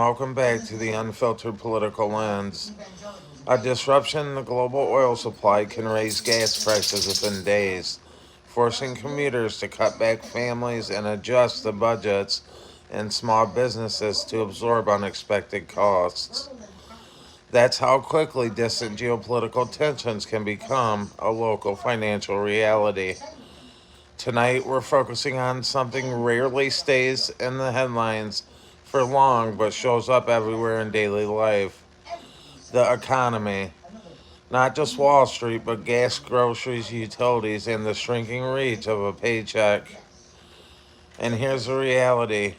welcome back to the Unfiltered Political Lens. A disruption in the global oil supply can raise gas prices within days, forcing commuters to cut back families and adjust the budgets and small businesses to absorb unexpected costs. That's how quickly distant geopolitical tensions can become a local financial reality. Tonight, we're focusing on something rarely stays in the headlines for long but shows up everywhere in daily life: the economy. Not just Wall Street, but gas, groceries, utilities, and the shrinking reach of a paycheck. And here's the reality: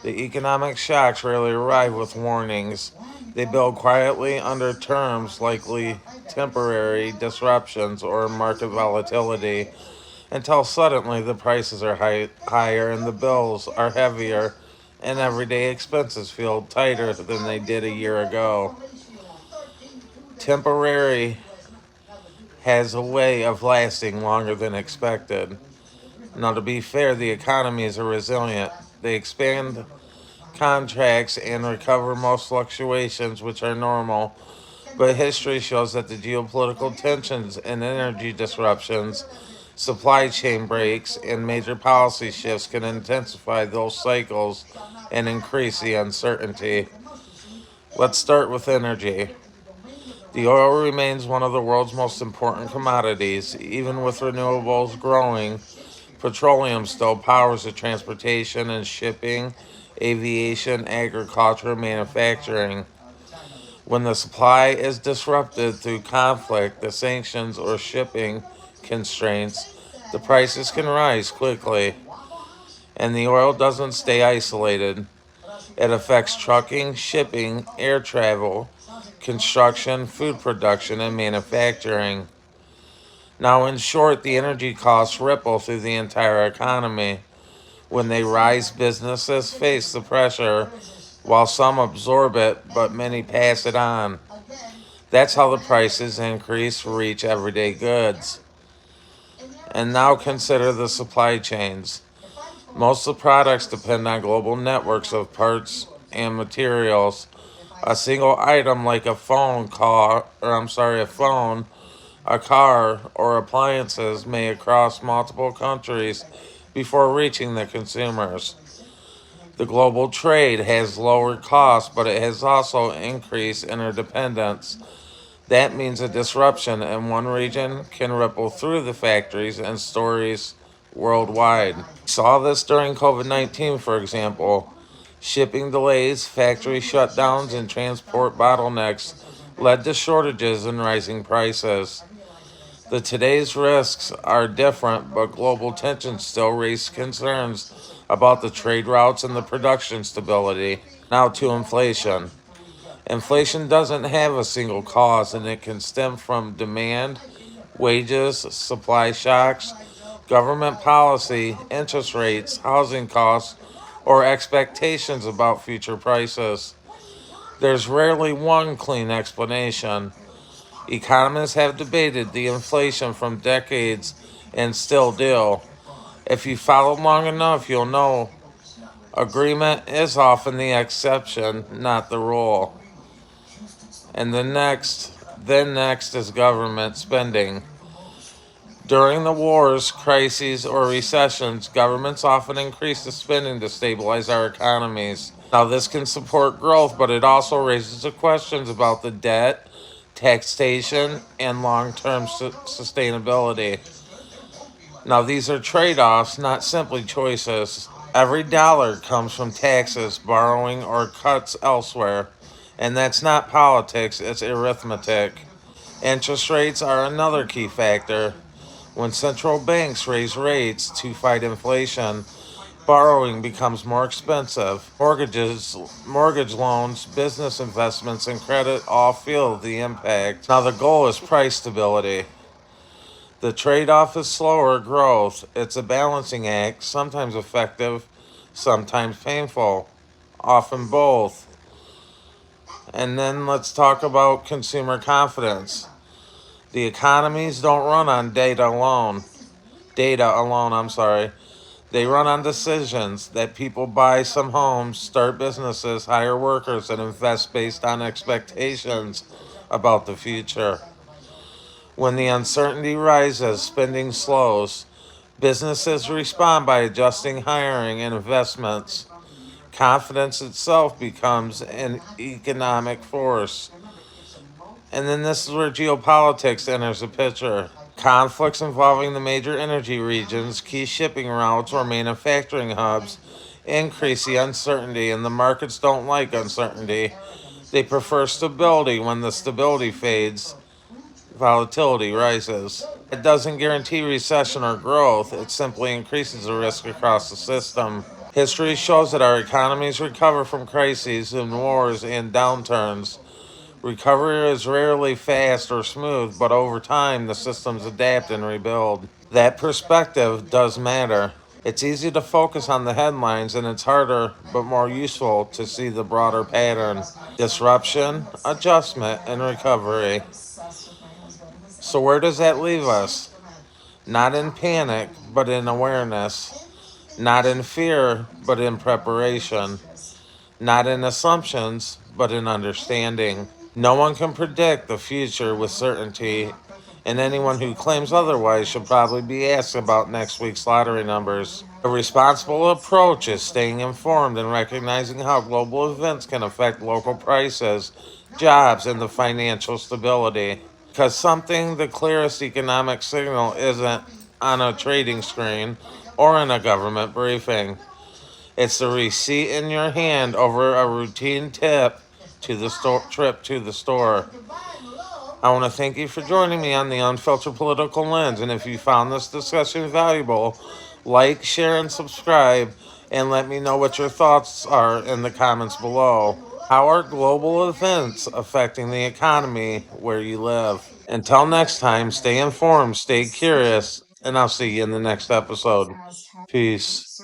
the economic shocks rarely arrive with warnings. They build quietly under terms likely temporary disruptions or market volatility until suddenly the prices are higher and the bills are heavier and everyday expenses feel tighter than they did a year ago. Temporary has a way of lasting longer than expected. Now, to be fair, the economies are resilient. They expand contracts and recover most fluctuations, which are normal. But history shows that the geopolitical tensions and energy disruptions, supply chain breaks, and major policy shifts can intensify those cycles and increase the uncertainty. Let's start with energy. The oil remains one of the world's most important commodities. Even with renewables growing, petroleum still powers the transportation and shipping, aviation, agriculture, and manufacturing. When the supply is disrupted through conflict, the sanctions, or shipping constraints, the prices can rise quickly. And the oil doesn't stay isolated. It affects trucking, shipping, air travel, construction, food production, and manufacturing. Now, in short, the energy costs ripple through the entire economy. When they rise, businesses face the pressure, while some absorb it, but many pass it on. That's how the prices increase reach everyday goods. And now consider the supply chains. Most of the products depend on global networks of parts and materials. A single item like a phone, a car, or appliances may cross multiple countries before reaching the consumers. The global trade has lowered costs, but it has also increased interdependence. That means a disruption in one region can ripple through the factories and stores worldwide. We saw this during COVID-19, for example. Shipping delays, factory shutdowns, and transport bottlenecks led to shortages and rising prices. The today's risks are different, but global tensions still raise concerns about the trade routes and the production stability. Now to inflation. Inflation doesn't have a single cause, and it can stem from demand, wages, supply shocks, government policy, interest rates, housing costs, or expectations about future prices. There's rarely one clean explanation. Economists have debated the inflation from decades and still do. If you follow long enough, you'll know agreement is often the exception, not the rule. And then next is government spending. During the wars, crises, or recessions, governments often increase the spending to stabilize our economies. Now, this can support growth, but it also raises the questions about the debt, taxation, and long term sustainability. Now, these are trade offs, not simply choices. Every dollar comes from taxes, borrowing, or cuts elsewhere. And that's not politics, it's arithmetic. Interest rates are another key factor. When central banks raise rates to fight inflation, borrowing becomes more expensive. Mortgage loans, business investments, and credit all feel the impact. Now, the goal is price stability. The trade off is slower growth. It's a balancing act, sometimes effective, sometimes painful, often both. And then let's talk about consumer confidence. The economies don't run on data alone. I'm sorry. They run on decisions that people buy some homes, start businesses, hire workers, and invest based on expectations about the future. When the uncertainty rises, spending slows. Businesses respond by adjusting hiring and investments. Confidence itself becomes an economic force. And then this is where geopolitics enters the picture. Conflicts involving the major energy regions, key shipping routes, or manufacturing hubs increase the uncertainty, and the markets don't like uncertainty. They prefer stability. When the stability fades, volatility rises. It doesn't guarantee recession or growth, it simply increases the risk across the system. History shows that our economies recover from crises and wars and downturns. Recovery is rarely fast or smooth, but over time the systems adapt and rebuild. That perspective does matter. It's easy to focus on the headlines, and it's harder but more useful to see the broader pattern: disruption, adjustment, and recovery. So, where does that leave us? Not in panic, but in awareness. Not in fear, but in preparation. Not in assumptions, but in understanding. No one can predict the future with certainty, and anyone who claims otherwise should probably be asked about next week's lottery numbers. A responsible approach is staying informed and recognizing how global events can affect local prices, jobs, and the financial stability. Because something the clearest economic signal isn't on a trading screen or in a government briefing. It's the receipt in your hand over a routine trip to the store. I want to thank you for joining me on the Unfiltered Political Lens. And if you found this discussion valuable, like, share, and subscribe, and let me know what your thoughts are in the comments below. How are global events affecting the economy where you live? Until next time, stay informed, stay curious, and I'll see you in the next episode. Peace.